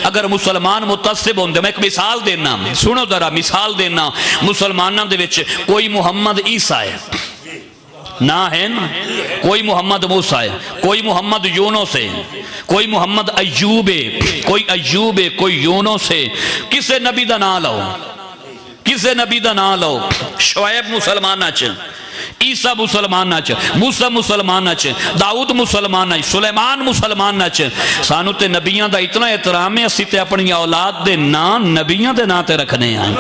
اگر مسلمان متصب ہوندے، میں ایک مثال دینا، سنو ذرا مثال دینا، مسلمانوں دے وچ کوئی محمد عیسیٰ ہے نہ ہے، کوئی محمد موسیٰ ہے، کوئی محمد یونس ہے، کوئی محمد ایوب ہے، کوئی یونس ہے، کسے نبی دا نام لو، کسے نبی دا نام لو، شعیب مسلمانہ چ، عیسیٰ مسلمانہ چ، موسیٰ مسلمانہ چ، داؤد مسلمانہ چ، سلیمان مسلمانہ چ، سانو تے نبیاں دا اتنا احترام ہے، اسی تے اپنی اولاد دے نام نبیاں دے نام تے رکھنے آئیں،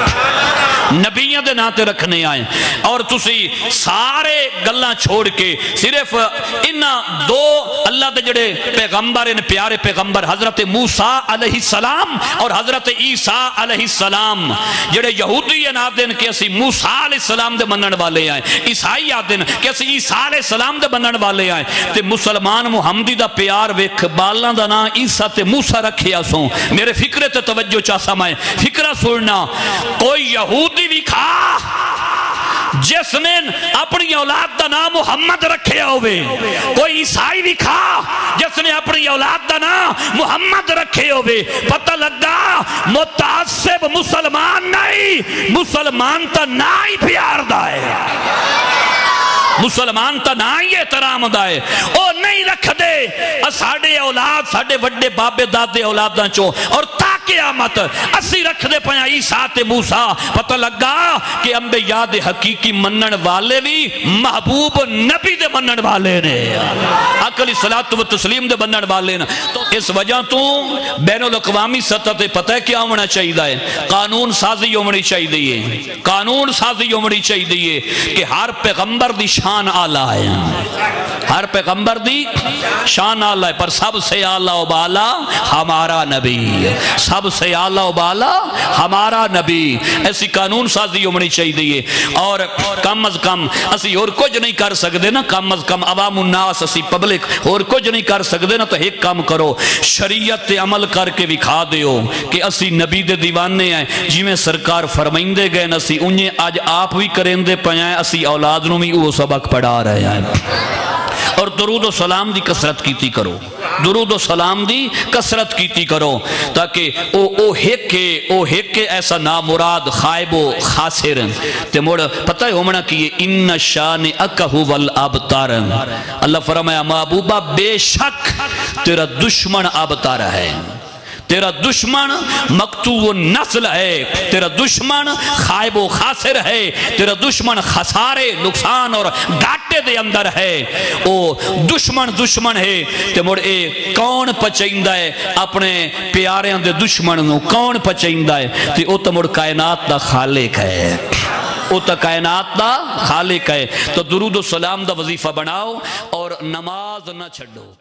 نبیاں دے نام تے رکھنے آئیں، اور تسی سارے گلاں چھوڑ کے صرف انہاں دو اللہ دے جڑے پیغمبر ان پیارے پیغمبر حضرت موسیٰ علیہ السلام اور حضرت عیسیٰ علیہ السلام، جڑے یہودی آدھن کہ اسی موسیٰ علیہ السلام دے منن والے آئیں، عیسائی آدھن کہ اسی عیسیٰ علیہ السلام دے منن والے آئیں، تے مسلمان محمدی دا پیار ویکھ بالاں دا نا عیسیٰ تے موسیٰ رکھیا سوں، میرے فکرے تے توجہ چاہ سمائے، فکرہ سننا، کوئی یہودی بھی کھا جس نے اپنی اولاد دا نام محمد رکھے ہوئے، کوئی عیسائی بھی کھا جس نے اپنی اولاد دا نام محمد رکھے ہوئے، پتہ لگا متعصب مسلمان نہیں، مسلمان تا نا ہی پیار دا ہے، مسلمان تا نا ہی احترام دا ہے، او نہیں رکھ دے ساڑھے اولاد ساڑھے وڈے بابے دادے اولاداں چو، اور قیامت اسی رکھ دے پہاں عیسیٰ تے موسیٰ، پتہ لگا کہ انبیاء دے حقیقی منن والے بھی محبوب نبی دے منن والے نے، عقلی صلاۃ و تسلیم دے منن والے نے، تو اس وجہ تو بین الاقوامی سطح تے پتہ ہے کیا ہونا چاہیے ہے، قانون سازی ہونی چاہیے، قانون سازی ہونی چاہیے کہ ہر پیغمبر دی شان اعلیٰ ہے، ہر پیغمبر دی شان اعلیٰ ہے، پر سب سے اعلیٰ و بالا ہمارا نبی، سب سے اعلیٰ و بالا ہمارا نبی، ایسی قانون سازی ہونی چاہیے، اور کم از کم اسی اور کچھ نہیں کر سکتے نا، کم از کم عوام الناس اسی پبلک اور کچھ نہیں کر سکتے نا، تو ایک کام کرو، شریعت تے عمل کر کے وکھا دیو کہ اسی نبی دے دیوانے ہیں، جی میں سرکار فرمائندے گئے نسی انہیں آج آپ بھی کریں دے پہنائیں، اسی اولاد نو بھی وہ سبق پڑھا رہے ہیں، اور درود و سلام دی کثرت کیتی کرو، درود و سلام دی کثرت کیتی کرو، تاکہ او ہیکے ایسا نامراد خائب و خاسر تے موڑ پتہ ہے ہومنا کہ ان شان اکہو والابتار، اللہ فرمایا محبوبہ بے شک تیرا دشمن ابتار ہے، تیرا دشمن مقتوع نسل ہے، تیرا دشمن خائب و خاسر ہے، تیرا دشمن خسارے نقصان اور گھاٹے دے اندر ہے، او دشمن ہے، تے مڑ اے کون پچائندہ ہے اپنے پیاریاں دے دشمن نو، کون پچائندہ ہے، تے او تا مڑ کائنات دا خالق ہے، او تا کائنات دا خالق ہے، تو درود و سلام دا وظیفہ بناؤ اور نماز نہ چھڑو۔